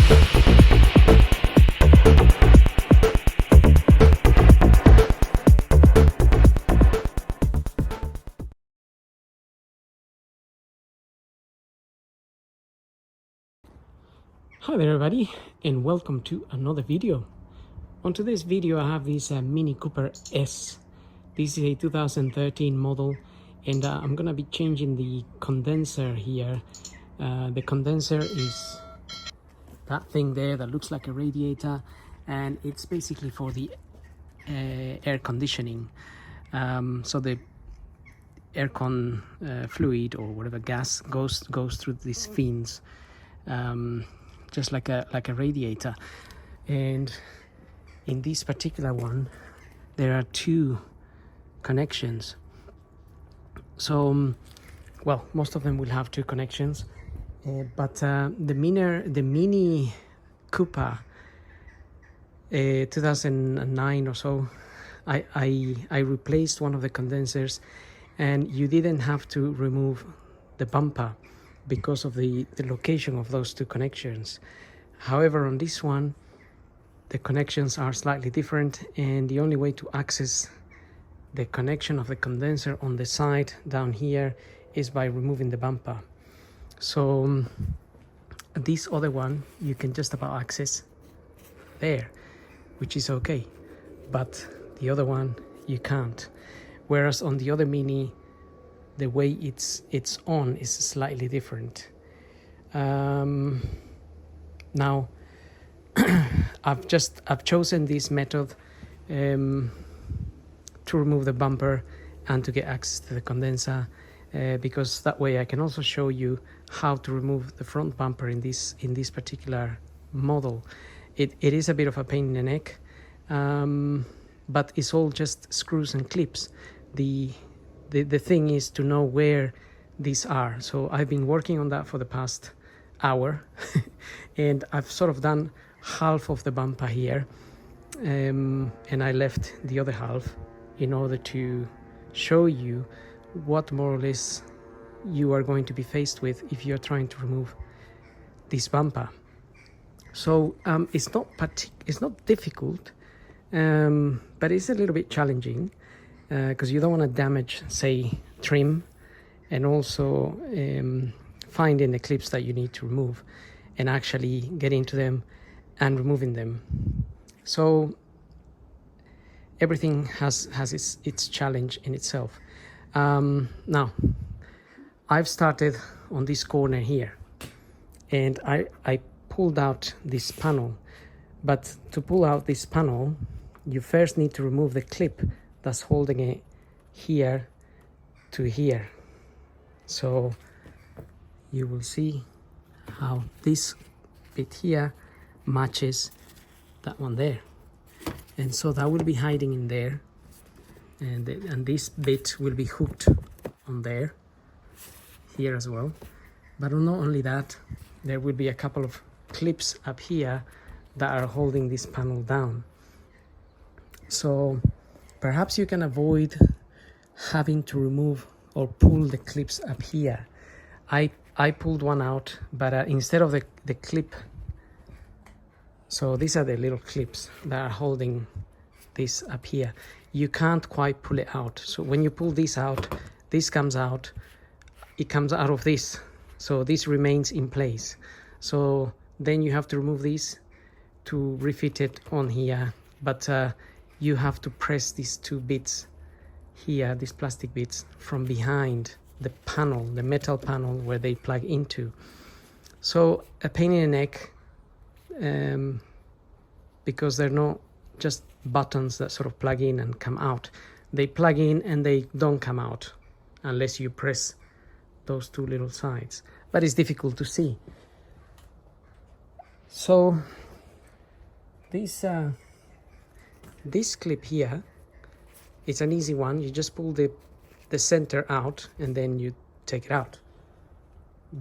Hi there everybody, and welcome to another video. On today's video I have this Mini Cooper S. This is a 2013 model, and I'm gonna be changing the condenser here. The condenser is that thing there that looks like a radiator, and it's basically for the air conditioning. So the aircon fluid or whatever gas goes through these fins. Just like a radiator, and in this particular one there are two connections. So well, most of them will have two connections, but the Mini Cooper 2009 or so, I replaced one of the condensers, and you didn't have to remove the bumper because of the location of those two connections. However, on this one, the connections are slightly different, and the only way to access the connection of the condenser on the side down here is by removing the bumper. So this other one you can just about access there, which is okay, but the other one you can't. Whereas on the other Mini, the way it's on is slightly different. Now I've chosen this method to remove the bumper and to get access to the condenser, because that way I can also show you how to remove the front bumper in this particular model. It is a bit of a pain in the neck, but it's all just screws and clips. The thing is to know where these are. So I've been working on that for the past hour and I've sort of done half of the bumper here, and I left the other half in order to show you what more or less you are going to be faced with if you're trying to remove this bumper. So it's not difficult, but it's a little bit challenging, because you don't want to damage, say, trim, and also finding the clips that you need to remove and actually getting to them and removing them. So everything has its challenge in itself. Now I've started on this corner here, and I pulled out this panel, but to pull out this panel you first need to remove the clip that's holding it here to here. So you will see how this bit here matches that one there, and so that will be hiding in there, and this bit will be hooked on there, here as well. But not only that, there will be a couple of clips up here that are holding this panel down. So perhaps you can avoid having to remove or pull the clips up here. I pulled one out, but instead of the clip, so these are the little clips that are holding this up here. You can't quite pull it out. So when you pull this out, this comes out, it comes out of this. So this remains in place. So then you have to remove this to refit it on here. But you have to press these two bits here, these plastic bits, from behind the panel, the metal panel where they plug into. So a pain in the neck, because they're not just buttons that sort of plug in and come out. They plug in and they don't come out unless you press those two little sides, but it's difficult to see. So this clip here, it's an easy one. You just pull the center out and then you take it out.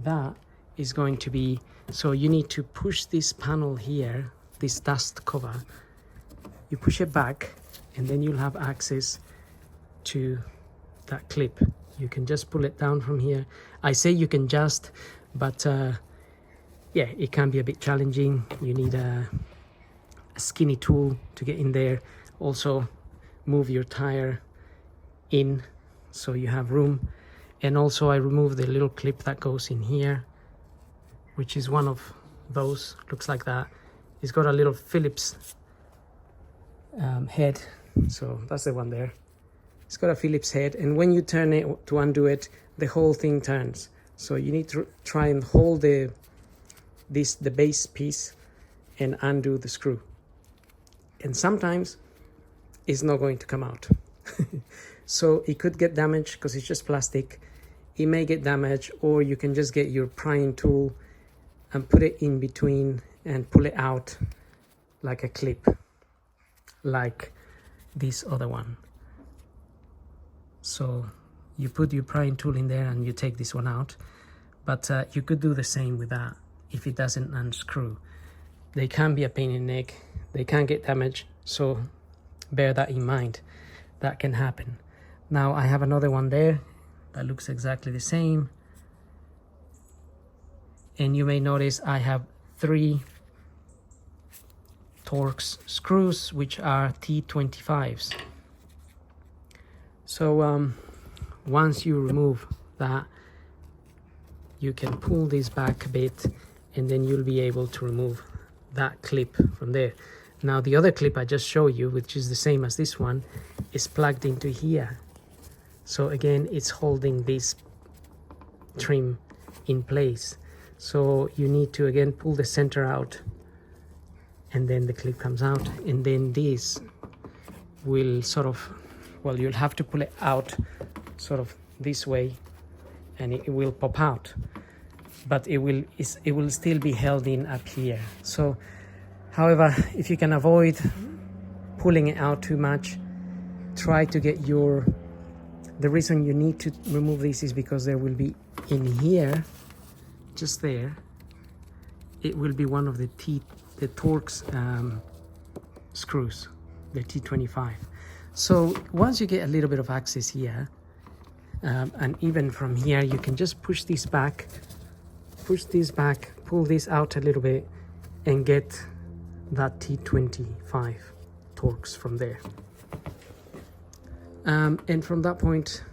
That is going to be, so you need to push this panel here, this dust cover, you push it back, and then you'll have access to that clip. You can just pull it down from here. I say you can just, but yeah, it can be a bit challenging. You need a skinny tool to get in there. Also move your tire in so you have room. And also I removed the little clip that goes in here, which is one of those, looks like that. It's got a little Phillips head, so that's the one there. It's got a Phillips head, and when you turn it to undo it, the whole thing turns. So you need to try and hold the base piece and undo the screw. And sometimes it's not going to come out. So it could get damaged because it's just plastic. It may get damaged, or you can just get your prying tool and put it in between and pull it out like a clip, like this other one. So you put your prying tool in there and you take this one out. But you could do the same with that if it doesn't unscrew. They can be a pain in the neck. They can get damaged. So bear that in mind. That can happen. Now I have another one there that looks exactly the same. And you may notice I have 3 Torx screws, which are T25s. So once you remove that, you can pull this back a bit, and then you'll be able to remove that clip from there. Now the other clip I just showed you, which is the same as this one, is plugged into here. So again, it's holding this trim in place. So you need to again pull the center out, and then the clip comes out, and then this will sort of, well, you'll have to pull it out sort of this way, and it will pop out, but it will still be held in up here. So however, if you can avoid pulling it out too much, try to get the reason you need to remove this is because there will be in here, just there, it will be one of the Torx screws, the T25. So once you get a little bit of access here, and even from here, you can just push this back, pull this out a little bit, and get that T25 Torx from there. And from that point,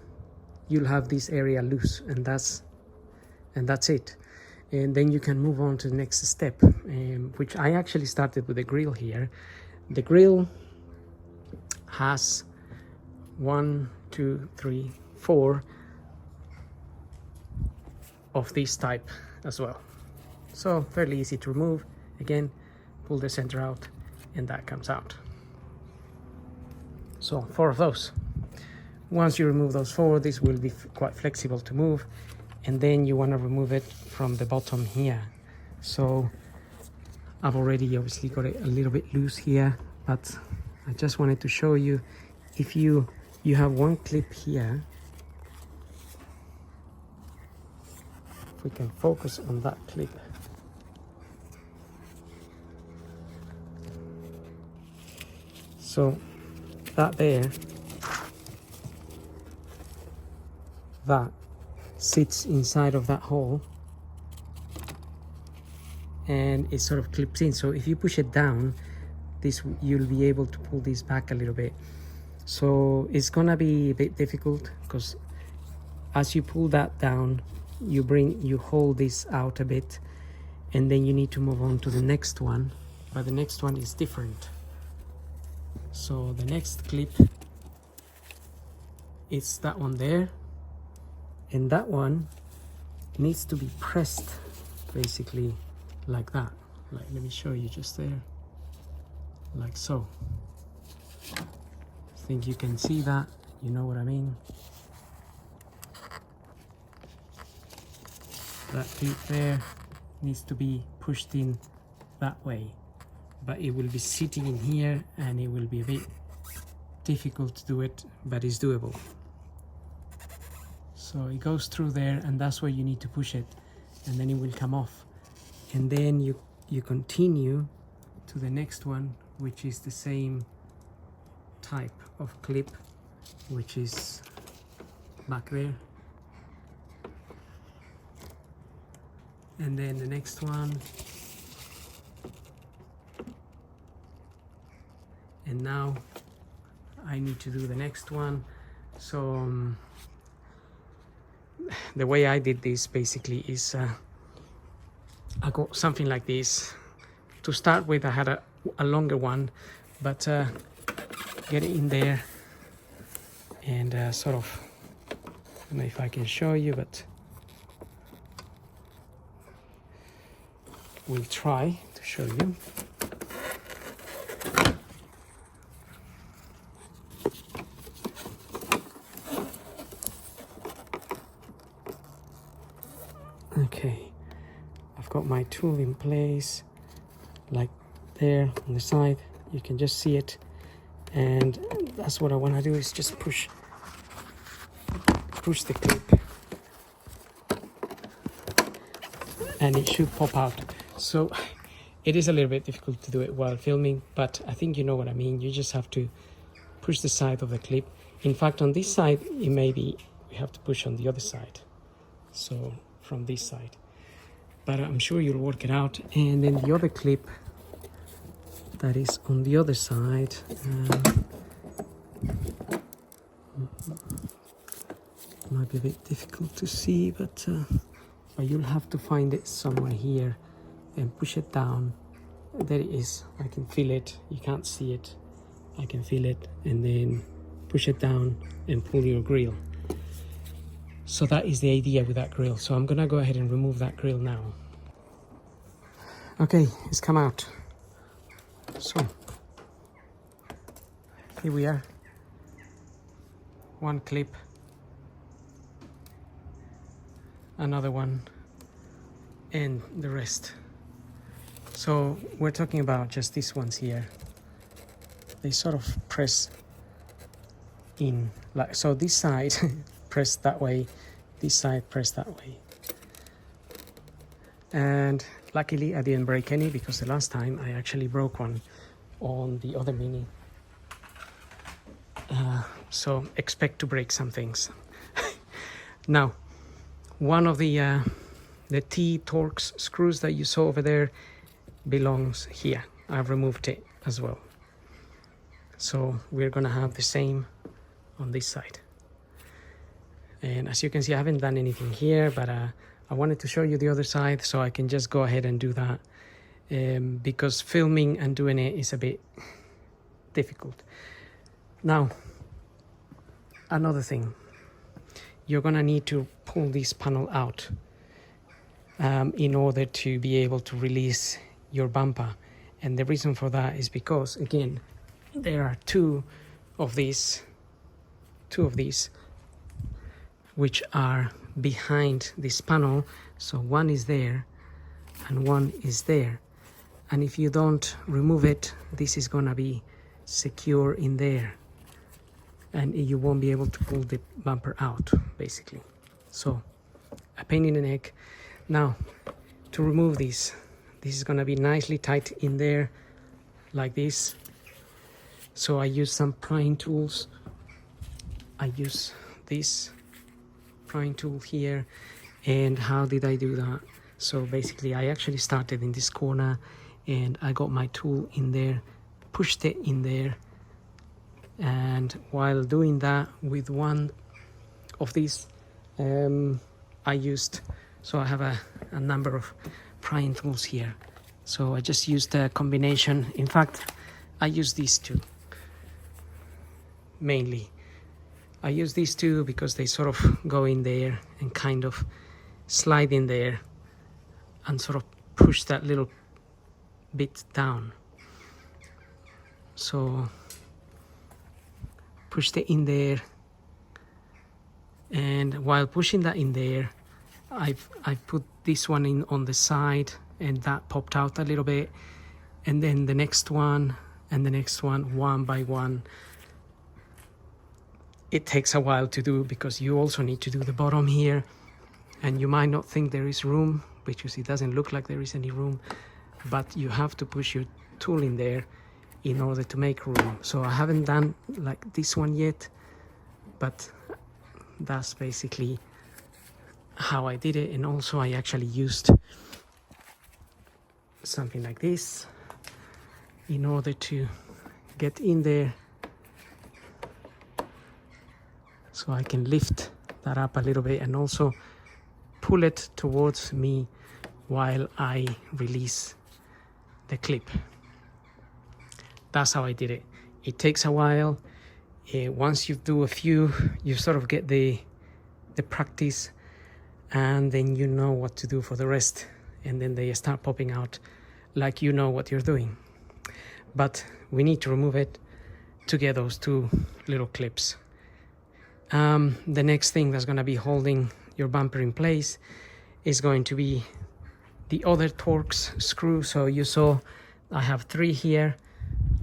you'll have this area loose, and that's it. And then you can move on to the next step, which I actually started with the grill here. The grill has 1, 2, 3, 4 of this type as well. So fairly easy to remove. Again, pull the center out, and that comes out. So 4 of those. Once you remove those 4, this will be quite flexible to move, and then you want to remove it from the bottom here. So I've already obviously got it a little bit loose here, but I just wanted to show you, if you have one clip here, if we can focus on that clip. So that there, that sits inside of that hole, and it sort of clips in. So if you push it down, you'll be able to pull this back a little bit. So it's gonna be a bit difficult, because as you pull that down, you hold this out a bit, and then you need to move on to the next one, but the next one is different. So the next clip, it's that one there, and that one needs to be pressed basically like that. Like, let me show you just there, like so. I think you can see that, you know what I mean. That clip there needs to be pushed in that way, but it will be sitting in here, and it will be a bit difficult to do it, but it's doable. So it goes through there, and that's where you need to push it, and then it will come off. And then you continue to the next one, which is the same type of clip, which is back there. and then the next one, and now I need to do the next one. So the way I did this basically is I got something like this. To start with, I had a longer one, but get it in there and sort of, I don't know if I can show you, but we'll try to show you. Okay, I've got my tool in place, like there on the side. You can just see it, and that's what I want to do, is just push the clip, and it should pop out. So it is a little bit difficult to do it while filming, but I think you know what I mean. You just have to push the side of the clip. In fact, on this side, it may be we have to push on the other side, so from this side, but I'm sure you'll work it out. And then the other clip that is on the other side, might be a bit difficult to see, but you'll have to find it somewhere here and push it down. There it is. I can feel it. You can't see it. I can feel it. And then push it down and pull your grill. So that is the idea with that grill. So I'm gonna go ahead and remove that grill now. Okay, it's come out. So here we are. One clip, another one, and the rest. So we're talking about just these ones here. They sort of press in, like so. This side press that way, this side press that way. And luckily I didn't break any, because the last time I actually broke one on the other Mini. So expect to break some things. Now, one of the T-Torx screws that you saw over there belongs here. I've removed it as well. So we're gonna have the same on this side. And as you can see, I haven't done anything here, but I wanted to show you the other side, so I can just go ahead and do that, because filming and doing it is a bit difficult. Now, another thing, you're gonna need to pull this panel out in order to be able to release your bumper. And the reason for that is because, again, there are two of these which are behind this panel. So one is there and one is there, and if you don't remove it, this is gonna be secure in there and you won't be able to pull the bumper out, basically. So a pain in the neck. Now, to remove this is gonna be nicely tight in there like this. So I use some prying tools. I use this prying tool here. And how did I do that? So basically I actually started in this corner and I got my tool in there, pushed it in there, and while doing that with one of these I used, so I have a number of prying tools here. So I just used a combination. In fact, I use these two mainly. I use these two because they sort of go in there and kind of slide in there and sort of push that little bit down. So pushed it in there, and while pushing that in there, I've put this one in on the side, and that popped out a little bit, and then the next one and the next one by one. It takes a while to do because you also need to do the bottom here, and you might not think there is room because it doesn't look like there is any room, but you have to push your tool in there in order to make room. So I haven't done like this one yet, but that's basically how I did it. And also I actually used something like this in order to get in there, so I can lift that up a little bit and also pull it towards me while I release the clip. That's how I did it. It takes a while. Once you do a few, you sort of get the practice, and then you know what to do for the rest, and then they start popping out like you know what you're doing. But we need to remove it to get those two little clips. The next thing that's going to be holding your bumper in place is going to be the other Torx screw. So you saw I have 3 here,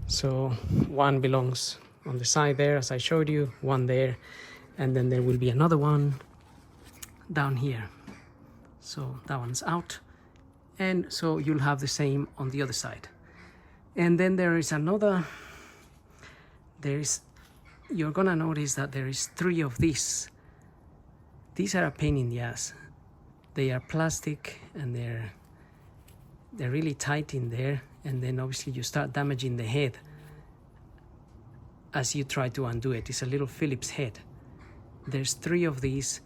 so one belongs on the side there as I showed you, one there, and then there will be another one down here. So that one's out, and so you'll have the same on the other side. And then there is another, you're gonna notice that there is 3 of these. These are a pain in the ass. They are plastic and they're really tight in there, and then obviously you start damaging the head as you try to undo it. It's a little Phillips head. There's 3 of these.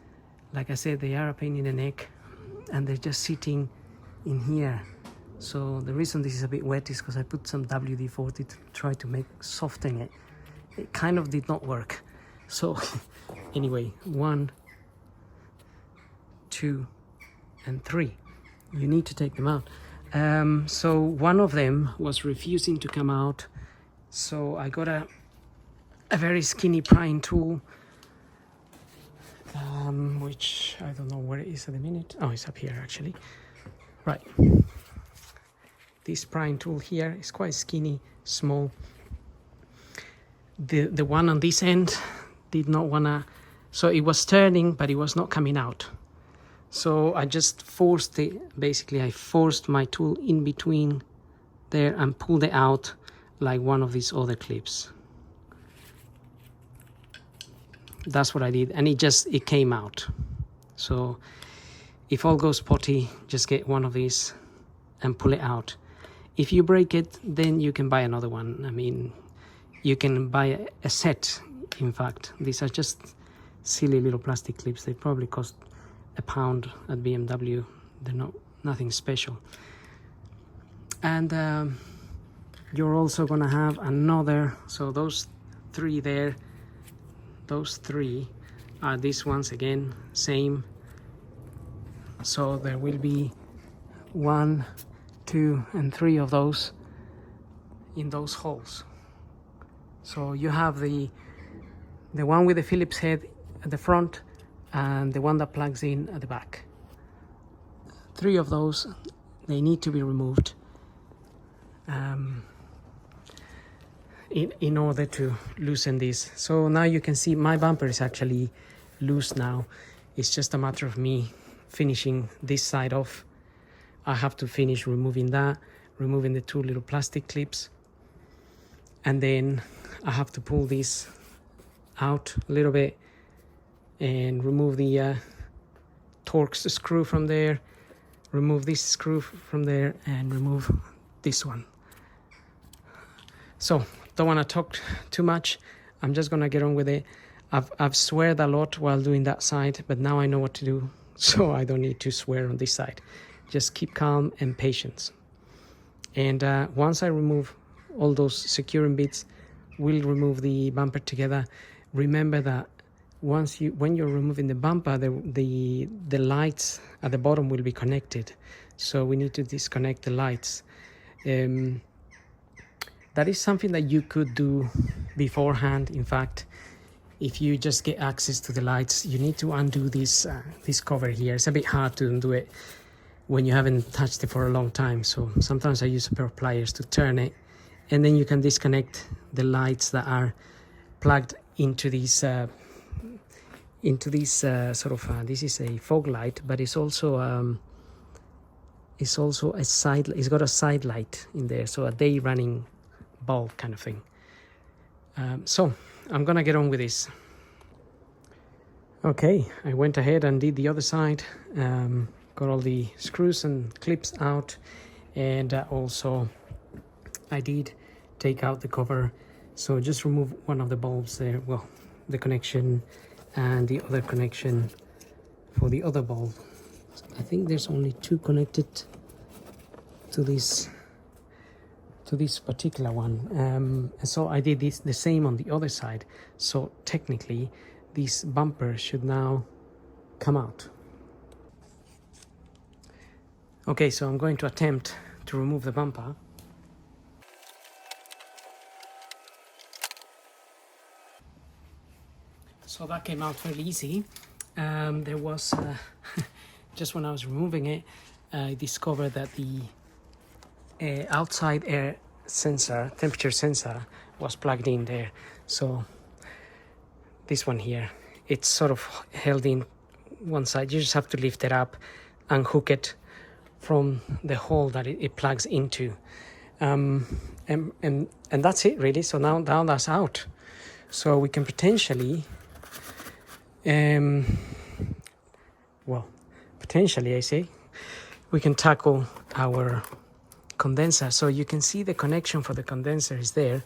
Like I said, they are a pain in the neck, and they're just sitting in here. So the reason this is a bit wet is because I put some WD-40 to try to soften it. It kind of did not work. So anyway, 1, 2, and 3. You need to take them out. So one of them was refusing to come out. So I got a very skinny prying tool, which I don't know where it is at the minute. Oh, it's up here actually. Right. This prying tool here is quite skinny, small. The one on this end did not wanna, so it was turning, but it was not coming out. So I just forced it, basically I forced my tool in between there and pulled it out like one of these other clips. That's what I did, and it came out. So if all goes potty, just get one of these and pull it out. If you break it, then you can buy another one. I mean, you can buy a set, in fact. These are just silly little plastic clips. They probably cost £1 at BMW. They're nothing special. And you're also gonna have another, so those 3 there, those 3 are these ones again, same. So there will be 1, 2, and 3 of those in those holes. So you have the one with the Phillips head at the front and the one that plugs in at the back. 3 of those, they need to be removed in order to loosen this. So now you can see my bumper is actually loose now. It's just a matter of me finishing this side off. I have to finish removing that, removing the 2 little plastic clips, and then I have to pull this out a little bit and remove the Torx screw from there, remove this screw from there, and remove this one. So don't want to talk too much. I'm just gonna get on with it. I've sweared a lot while doing that side, but now I know what to do, so I don't need to swear on this side. Just keep calm and patience. And once I remove all those securing bits, we'll remove the bumper together. Remember that when you're removing the bumper, the lights at the bottom will be connected, so we need to disconnect the lights. That is something that you could do beforehand. In fact, if you just get access to the lights, you need to undo this cover here. It's a bit hard to undo it when you haven't touched it for a long time, so sometimes I use a pair of pliers to turn it, and then you can disconnect the lights that are plugged into these sort of this is a fog light, but it's also a side, it's got a side light in there, so a day running bulb kind of thing. So I'm gonna get on with this. Okay, I went ahead and did the other side, got all the screws and clips out, And also I did take out the cover, so just remove one of the bulbs there, well, the connection and the other connection for the other bulb. I think there's only two connected to this particular one, so I did the same on the other side. So technically this bumper should now come out. Okay, so I'm going to attempt to remove the bumper. So that came out fairly easy. There was just when I was removing it, I discovered that the outside air sensor, temperature sensor, was plugged in there. So this one here, it's sort of held in one side. You just have to lift it up and hook it from the hole that it plugs into, and that's it really. So now that's out, so we can potentially potentially I say, we can tackle our condenser. So you can see the connection for the condenser is there,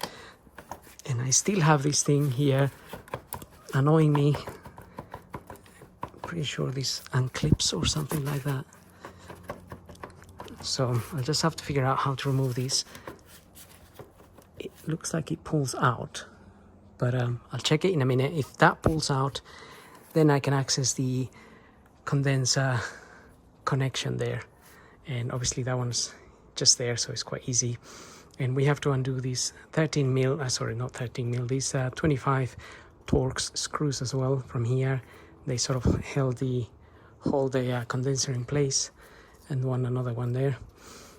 and I still have this thing here annoying me. Pretty sure this unclips or something like that, so I'll just have to figure out how to remove this. It looks like it pulls out, but I'll check it in a minute. If that pulls out, then I can access the condenser connection there, and obviously that one's just there, so it's quite easy. And we have to undo these 13 mil, sorry, not 13 mil, these 25 Torx screws as well from here. They sort of hold the condenser in place, and another one there.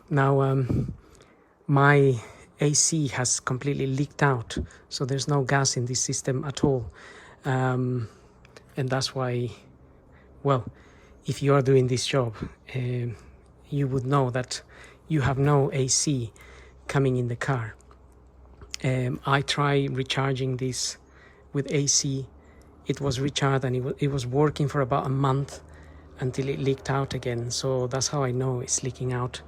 Now my AC has completely leaked out, so there's no gas in this system at all, and that's why, well, if you are doing this job, you would know that you have no AC coming in the car. I tried recharging this with AC. It was recharged and it was working for about a month until it leaked out again. So that's how I know it's leaking out,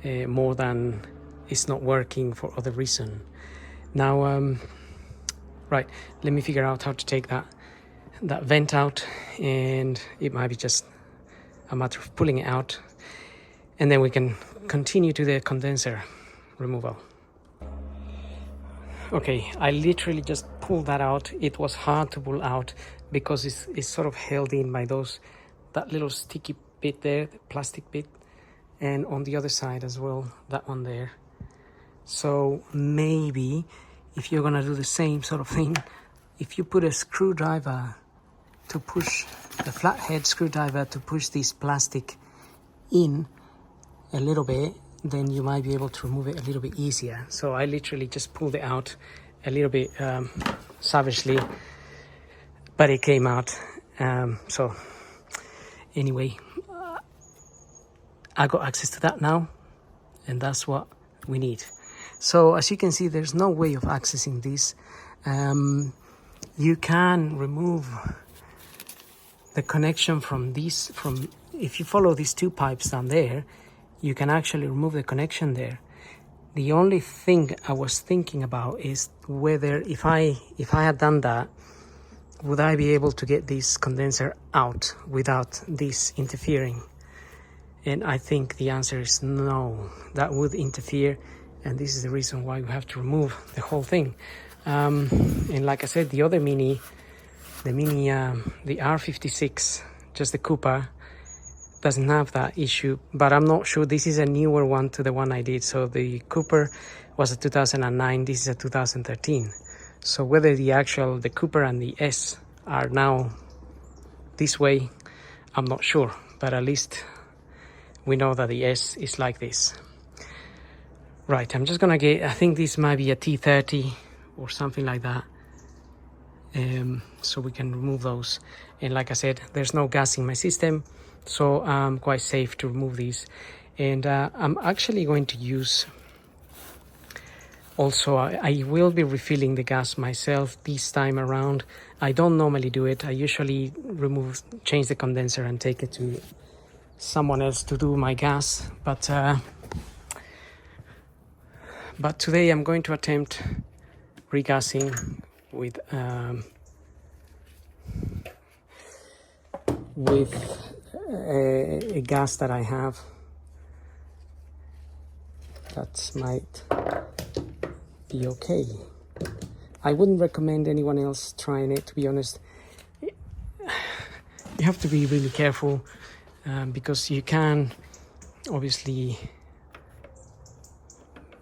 more than it's not working for other reason. Now, right, let me figure out how to take that vent out, and it might be just a matter of pulling it out, and then we can continue to the condenser removal. Okay, I literally just pulled that out. It was hard to pull out because it's sort of held in by that little sticky bit there, the plastic bit, and on the other side as well, that one there. So maybe if you're gonna do the same sort of thing, if you put a screwdriver to push, a flathead screwdriver to push this plastic in a little bit, then you might be able to remove it a little bit easier. So I literally just pulled it out a little bit savagely, but it came out. So anyway, I got access to that now, and that's what we need. So as you can see, there's no way of accessing this. You can remove the connection from if you follow these two pipes down there, you can actually remove the connection there. The only thing I was thinking about is whether if I had done that, would I be able to get this condenser out without this interfering? And I think the answer is no, that would interfere, and this is the reason why we have to remove the whole thing. And like I said, the other the R56, just the Cooper, doesn't have that issue, but I'm not sure. This is a newer one to the one I did. So the Cooper was a 2009, this is a 2013. So whether the Cooper and the S are now this way, I'm not sure, but at least we know that the S is like this. Right, I'm just gonna get, I think this might be a T30 or something like that, so we can remove those. And like I said, there's no gas in my system, so I'm quite safe to remove these. And I'm actually going to use, also I will be refilling the gas myself this time around. I don't normally do it. I usually change the condenser and take it to someone else to do my gas, but But today I'm going to attempt regassing with a gas that I have that might be okay. I wouldn't recommend anyone else trying it, to be honest. You have to be really careful because you can obviously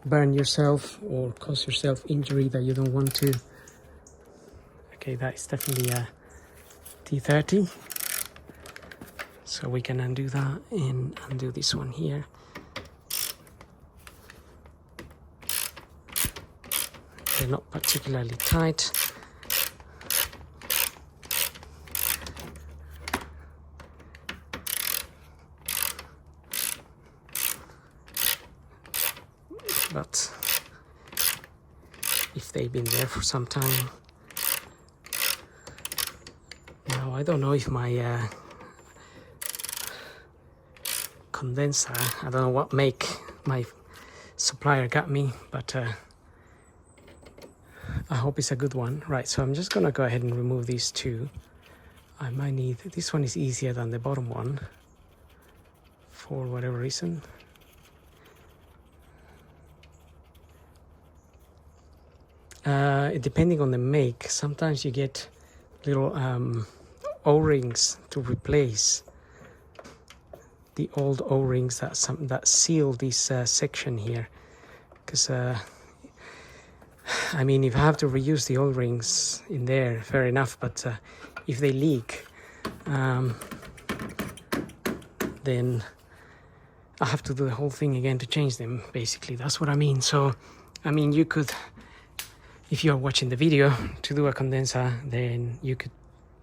burn yourself or cause yourself injury that you don't want to. Okay, that is definitely a T30. So we can undo that and undo this one here. They're not particularly tight. But if they've been there for some time. Now I don't know if my condenser, I don't know what make my supplier got me, but I hope it's a good one. Right, so I'm just gonna go ahead and remove these two. I might need, this one is easier than the bottom one for whatever reason. Depending on the make, sometimes you get little O-rings to replace the old O-rings that seal this section here. Because I mean, if I have to reuse the old rings in there, fair enough. But if they leak, then I have to do the whole thing again to change them. Basically, that's what I mean. So, I mean, you could, if you are watching the video, to do a condenser, then you could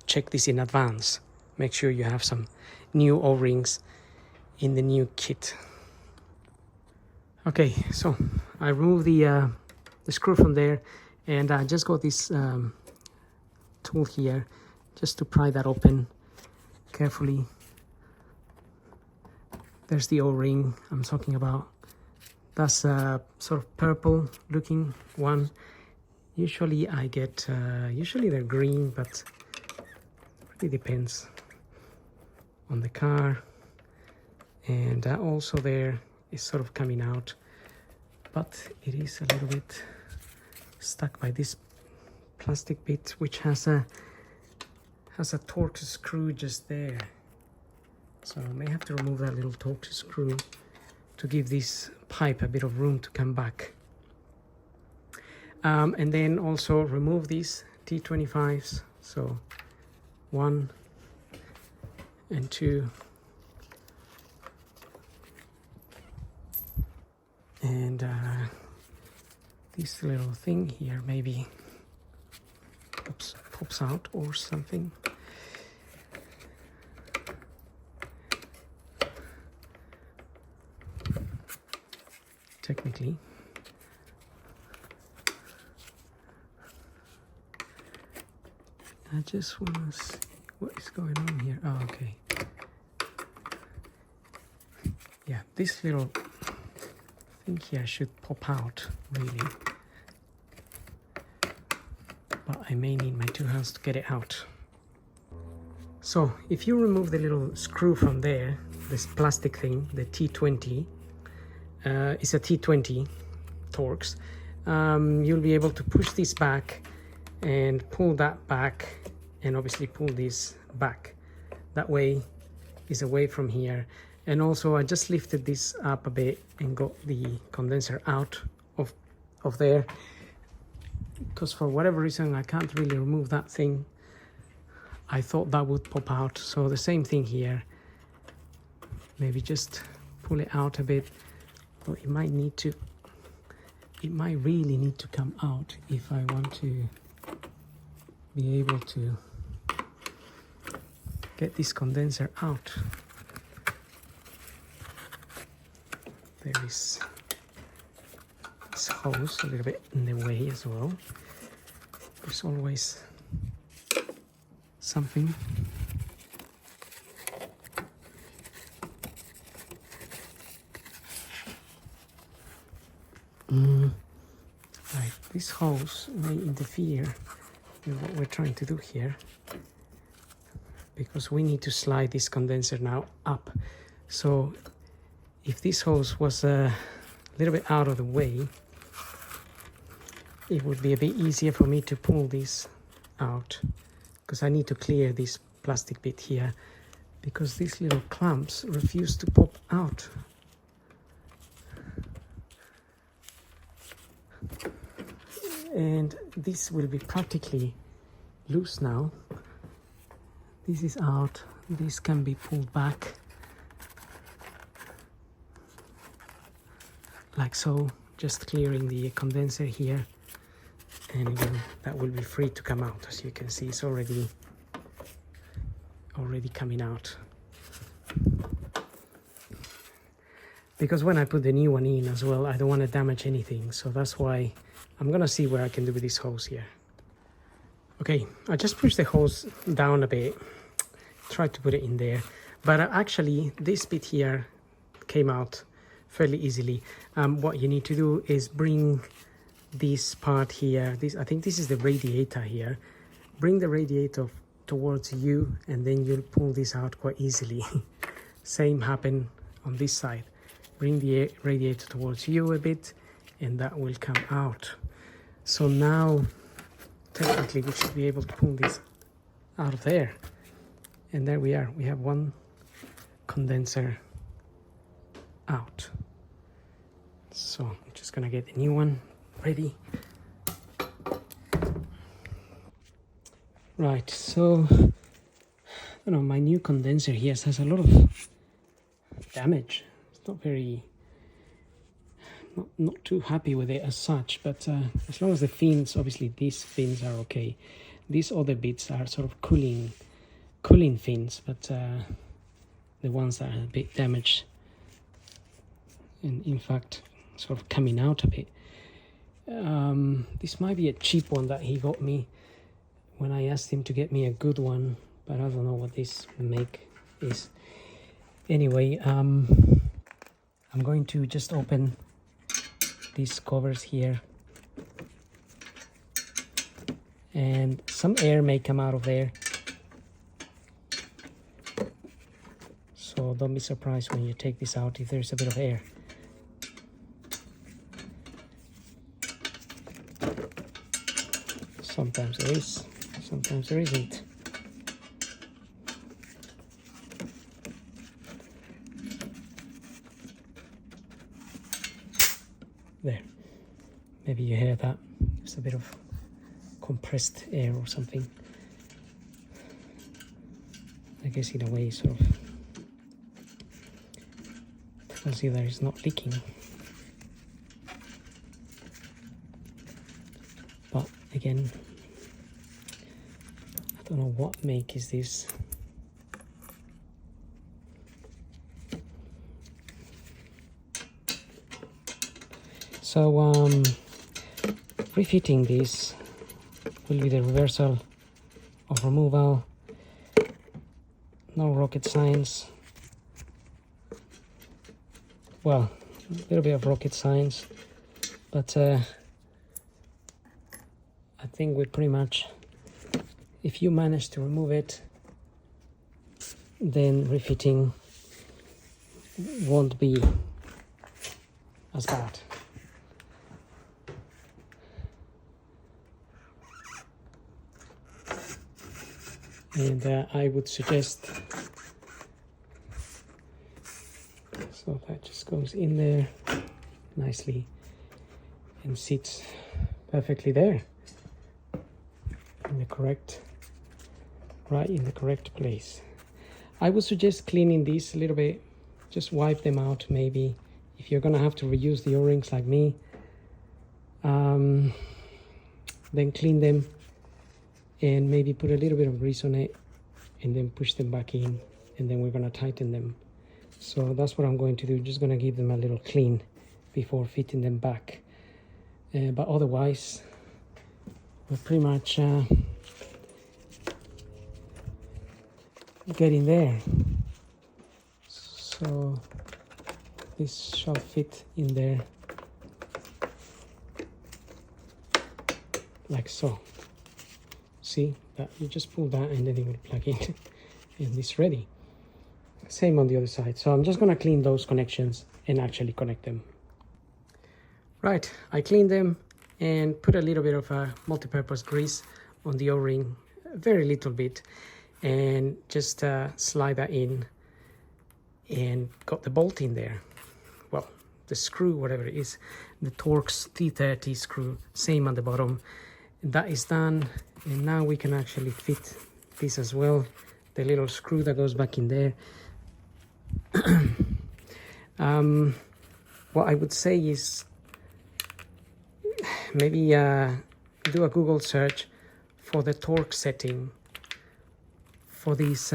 check this in advance. Make sure you have some new O-rings in the new kit. Okay, so I removed the screw from there, and I just got this tool here just to pry that open carefully. There's the O-ring I'm talking about. That's a sort of purple looking one. Usually I get, usually they're green, but it really depends on the car. And that also there is sort of coming out, but it is a little bit stuck by this plastic bit, which has a torque screw just there. So I may have to remove that little torque screw to give this pipe a bit of room to come back. And then also remove these T25s, so 1 and 2. And this little thing here maybe pops out or something. Technically. I just want to see what is going on here. Oh, okay. Yeah, this little thing here should pop out, really. But I may need my 2 hands to get it out. So, if you remove the little screw from there, this plastic thing, the T20, it's a T20 Torx, you'll be able to push this back and pull that back, and obviously pull this back. That way is away from here. And also I just lifted this up a bit and got the condenser out of there, because for whatever reason I can't really remove that thing. I thought that would pop out, so the same thing here. Maybe just pull it out a bit, but it might really need to come out if I want to be able to get this condenser out. There is this hose a little bit in the way as well. There's always something. this hose may interfere with what we're trying to do here, because we need to slide this condenser now up. So if this hose was a little bit out of the way, it would be a bit easier for me to pull this out, because I need to clear this plastic bit here, because these little clamps refuse to pop out. And this will be practically loose now. This is out, this can be pulled back like so, just clearing the condenser here, and again that will be free to come out. As you can see, it's already coming out, because when I put the new one in as well, I don't want to damage anything, so that's why I'm gonna see what I can do with this hose here. Okay, I just pushed the hose down a bit, tried to put it in there, but actually this bit here came out fairly easily. What you need to do is bring this part here, I think this is the radiator here, bring the radiator towards you, and then you'll pull this out quite easily. Same happen on this side, bring the radiator towards you a bit, and that will come out. So now technically we should be able to pull this out of there, and there we are, we have one condenser out. So I'm just gonna get the new one ready. Right, so you know, my new condenser here has a lot of damage. It's not very, not too happy with it as such, but as long as the fins, obviously these fins are okay. These other bits are sort of cooling fins, but the ones that are a bit damaged, and in fact sort of coming out a bit. This might be a cheap one that he got me when I asked him to get me a good one, but I don't know what this make is. Anyway, I'm going to just open these covers here, and some air may come out of there, so don't be surprised when you take this out if there's a bit of air. Sometimes there is, sometimes there isn't. There, maybe you hear that, just a bit of compressed air or something. I guess in a way sort of tells you that it's not leaking. But again, I don't know what make is this. So refitting this will be the reversal of removal. No rocket science. Well, a little bit of rocket science, but I think we pretty much, if you manage to remove it, then refitting won't be as bad. And I would suggest, so that just goes in there nicely and sits perfectly there in the correct, right in the correct place. I would suggest cleaning these a little bit, just wipe them out maybe, if you're gonna have to reuse the O-rings like me, then clean them and maybe put a little bit of grease on it and then push them back in, and then we're going to tighten them. So that's what I'm going to do, just going to give them a little clean before fitting them back. But otherwise we're pretty much getting there. So this shall fit in there. like so. See that you just pull that and then it will plug in and it's ready. Same on the other side. So I'm just going to clean those connections and actually connect them. Right, I cleaned them and put a little bit of a multi-purpose grease on the O-ring, a very little bit, and just slide that in and got the bolt in there. Well, the screw, whatever it is, the Torx T30 screw, same on the bottom. That is done, and now we can actually fit this as well, the little screw that goes back in there. What I would say is maybe do a Google search for the torque setting for these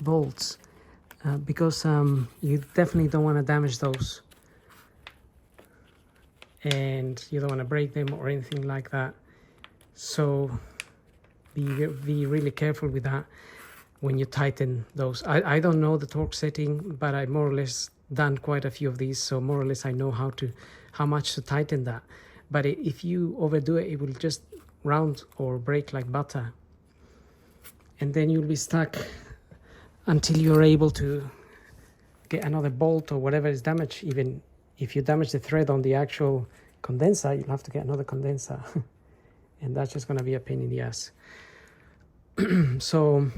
bolts, because you definitely don't want to damage those, and you don't want to break them or anything like that. So be really careful with that when you tighten those. I don't know the torque setting, but I more or less done quite a few of these, so more or less I know how much to tighten that. But if you overdo it, it will just round or break like butter, and then you'll be stuck until you're able to get another bolt or whatever is damaged. Even if you damage the thread on the actual condenser, you'll have to get another condenser and that's just going to be a pain in the ass. So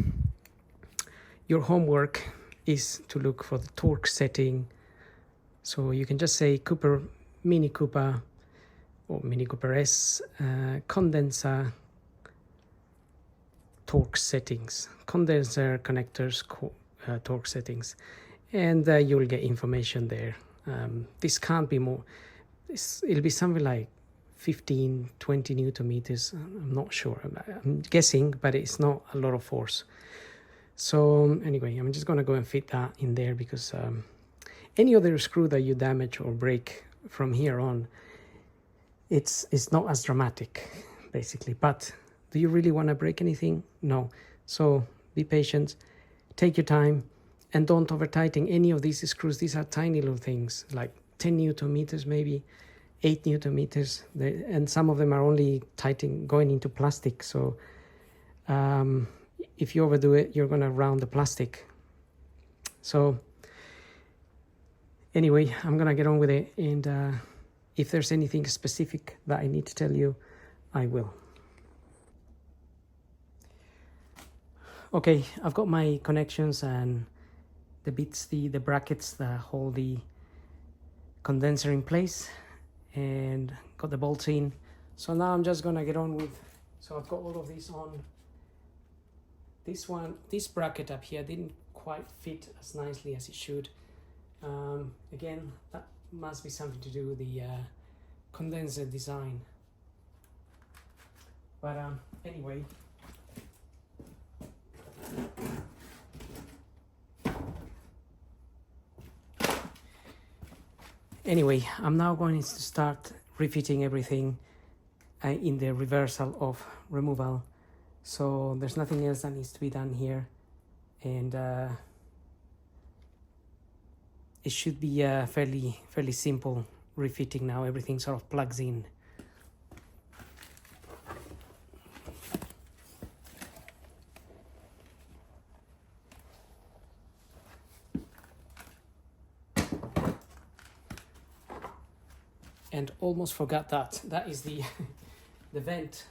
your homework is to look for the torque setting. So you can just say Mini Cooper or Mini Cooper S condenser torque settings, condenser connectors torque settings, and you'll get information there. This can't be more, it'll be something like 15-20 Newton meters. I'm not sure, I'm guessing, but it's not a lot of force. So anyway, I'm just going to go and fit that in there, because any other screw that you damage or break from here on, it's not as dramatic basically. But do you really want to break anything? No. So be patient, take your time, and don't over tighten any of these screws. These are tiny little things, like 10 Newton meters, maybe 8 Newton meters, and some of them are only going into plastic. So if you overdo it, you're going to round the plastic. So anyway, I'm going to get on with it, and if there's anything specific that I need to tell you, I will. Okay, I've got my connections and the bits, the brackets that hold the condenser in place, and got the bolts in. So now I'm just gonna get on with, so I've got all of these on. This bracket up here didn't quite fit as nicely as it should. Again, that must be something to do with the condenser design. But anyway, I'm now going to start refitting everything in the reversal of removal. So there's nothing else that needs to be done here, and it should be fairly simple refitting now. Everything sort of plugs in. And almost forgot that is the the vent.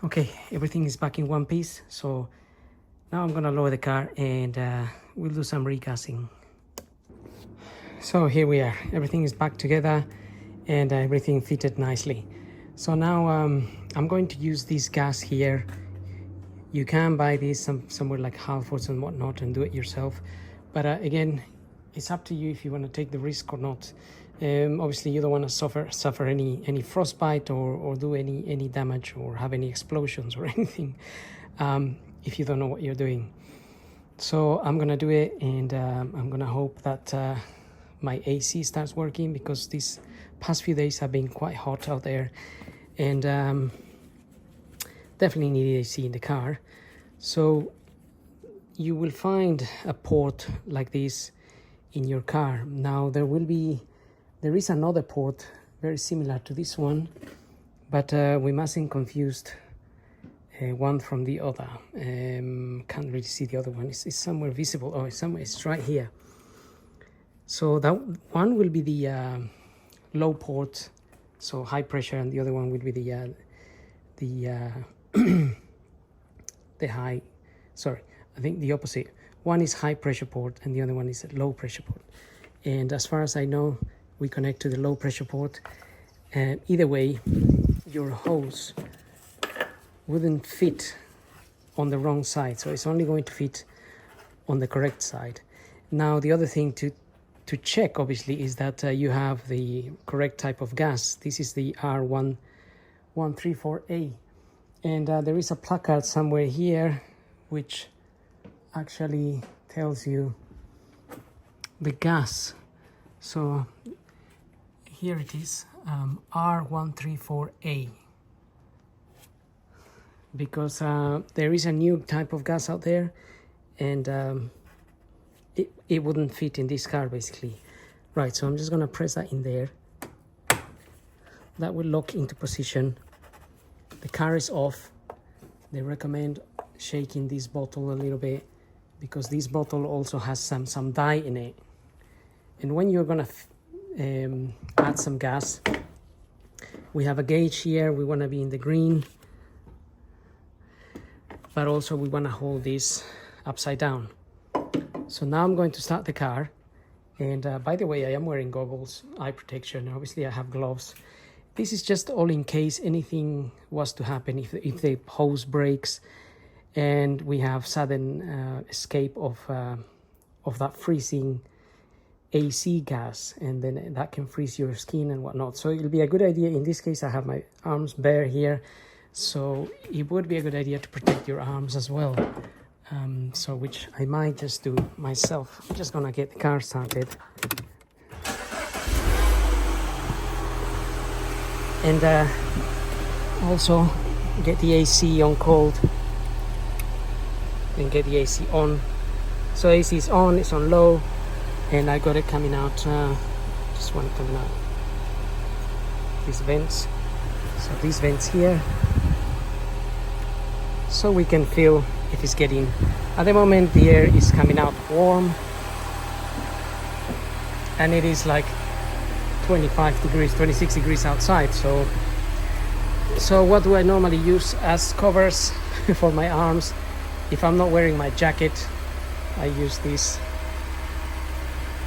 Okay, everything is back in one piece. So now I'm gonna lower the car and we'll do some regassing. So here we are, everything is back together and everything fitted nicely. So now I'm going to use this gas here. You can buy this somewhere like Halfords and whatnot and do it yourself. But again, it's up to you if you want to take the risk or not. Obviously, you don't want to suffer any frostbite or do any damage or have any explosions or anything if you don't know what you're doing. So I'm gonna do it, and I'm gonna hope that my AC starts working, because these past few days have been quite hot out there, and definitely need AC in the car. So you will find a port like this in your car. Now there is another port very similar to this one, but we mustn't confuse one from the other. Can't really see the other one. It's somewhere visible. Oh, it's right here. So that one will be the low port, so high pressure, and the other one will be the the high. Sorry, I think the opposite. One is high pressure port and the other one is a low pressure port. And as far as I know, we connect to the low pressure port, and either way your hose wouldn't fit on the wrong side, so it's only going to fit on the correct side. Now the other thing to check obviously is that you have the correct type of gas. This is the R134A, and there is a placard somewhere here which actually tells you the gas. So here it is, R134A, because there is a new type of gas out there, and it wouldn't fit in this car basically. Right, so I'm just gonna press that in there. That will lock into position. The car is off. They recommend shaking this bottle a little bit, because this bottle also has some dye in it. And when you're gonna add some gas, we have a gauge here. We want to be in the green, but also we want to hold this upside down. So now I'm going to start the car, and by the way, I am wearing goggles, eye protection, and obviously I have gloves. This is just all in case anything was to happen, if the hose breaks and we have sudden escape of that freezing AC gas, and then that can freeze your skin and whatnot. So it'll be a good idea. In this case, I have my arms bare here, so it would be a good idea to protect your arms as well. So which I might just do myself. I'm just gonna get the car started, and also get the AC on cold and get the AC on. So AC is on, it's on low, and I got it coming out, just one coming out these vents. So these vents here, so we can feel if it's getting, at the moment the air is coming out warm, and it is like 25 degrees, 26 degrees outside. So what do I normally use as covers for my arms? If I'm not wearing my jacket, I use this.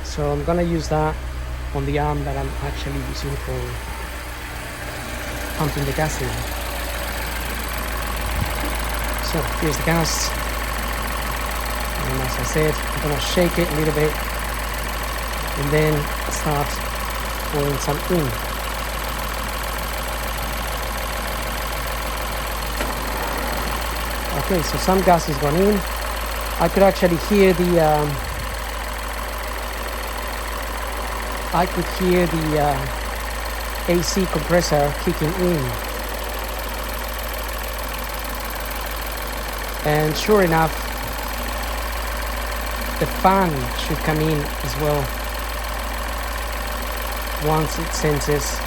So I'm gonna use that on the arm that I'm actually using for pumping the gas in. So here's the gas, and as I said, I'm gonna shake it a little bit and then start pouring some in. Okay, so some gas is gone in. I could actually hear the AC compressor kicking in, and sure enough, the fan should come in as well once it senses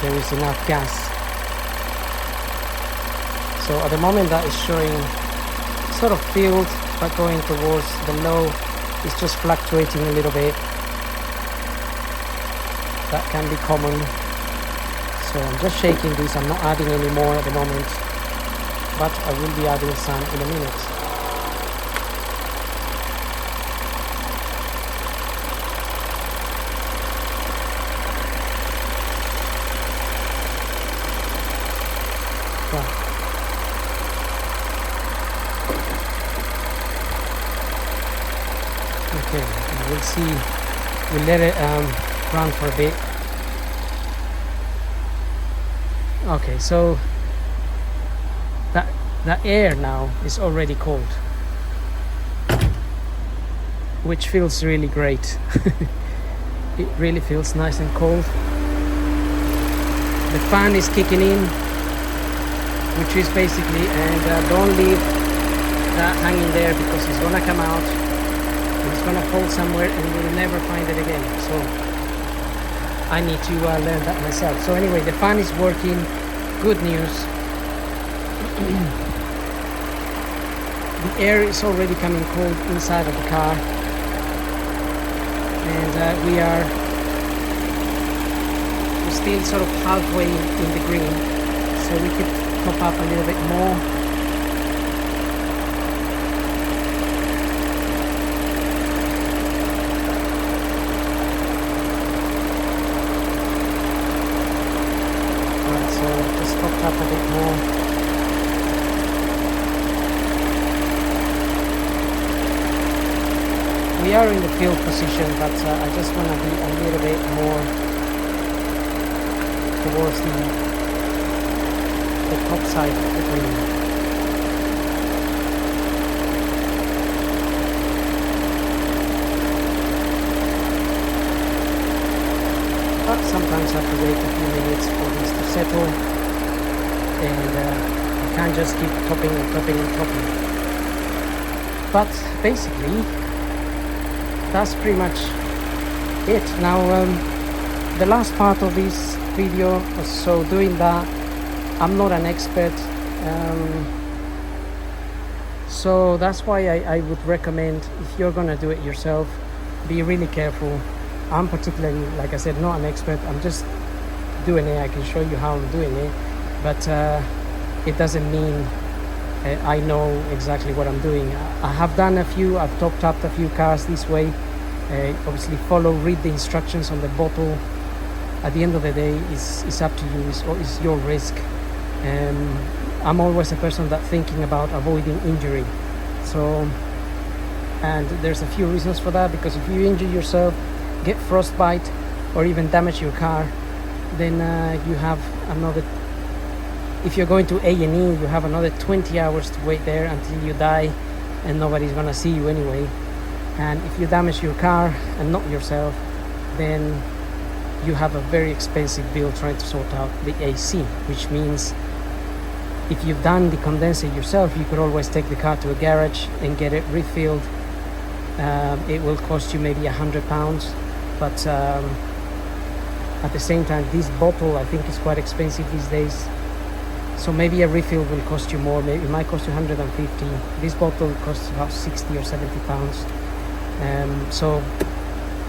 there is enough gas. So at the moment that is showing sort of filled, but going towards the low. It's just fluctuating a little bit. That can be common. So I'm just shaking this. I'm not adding any more at the moment. but I will be adding some in a minute. Well, okay, we'll see. We'll let it run for a bit. Okay, so the air now is already cold, which feels really great. It really feels nice and cold. The fan is kicking in, which is basically, and don't leave that hanging there because it's gonna come out and it's gonna fall somewhere and you'll never find it again. So I need to learn that myself. So anyway, the fan is working. Good news. The air is already coming cold inside of the car, and we're still sort of halfway in the green, so we could top up a little bit more. Alright, so just topped up a bit more. We are in the field position, but I just want to be a little bit more towards the top side of the green. But sometimes I have to wait a few minutes for this to settle, and I can't just keep topping and topping and topping. But basically, that's pretty much it. Now the last part of this video, so doing that, I'm not an expert, so that's why I would recommend, if you're gonna do it yourself, be really careful. I'm particularly, like I said, not an expert. I'm just doing it. I can show you how I'm doing it, but it doesn't mean I know exactly what I'm doing. I have done a few, I've topped up a few cars this way. Obviously read the instructions on the bottle. At the end of the day, it's up to you, it's your risk. I'm always a person that thinking about avoiding injury. So, and there's a few reasons for that, because if you injure yourself, get frostbite, or even damage your car, then you have another, if you're going to A&E, you have another 20 hours to wait there until you die, and nobody's gonna see you anyway. And if you damage your car and not yourself, then you have a very expensive bill trying to sort out the AC, which means if you've done the condenser yourself, you could always take the car to a garage and get it refilled. It will cost you maybe £100, but at the same time, this bottle I think is quite expensive these days. So maybe a refill will cost you more. Maybe it might cost you 150. This bottle costs about 60 or 70 pounds. So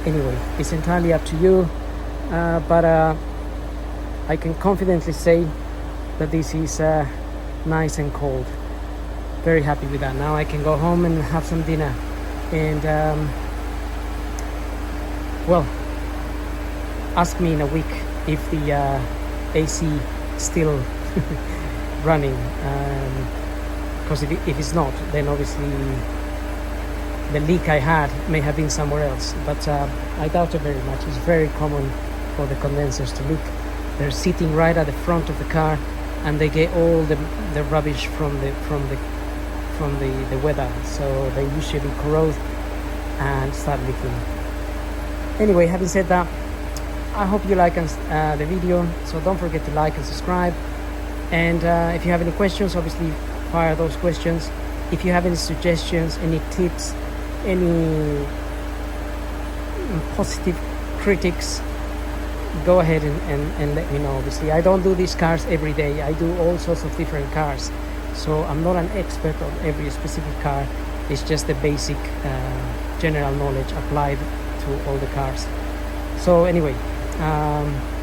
anyway, it's entirely up to you, but I can confidently say that this is nice and cold. Very happy with that. Now I can go home and have some dinner, and well, ask me in a week if the AC still running, because if it's not, then obviously the leak I had may have been somewhere else, but I doubt it very much. It's very common for the condensers to leak. They're sitting right at the front of the car, and they get all the rubbish from the weather, so they usually corrode and start leaking. Anyway, having said that, I hope you like the video, so don't forget to like and subscribe. And if you have any questions, obviously fire those questions. If you have any suggestions, any tips, any positive critics, go ahead and let me know. Obviously, I don't do these cars every day. I do all sorts of different cars, so I'm not an expert on every specific car. It's just the basic general knowledge applied to all the cars. So anyway,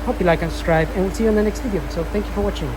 hope you like and subscribe, and we'll see you in the next video. So thank you for watching.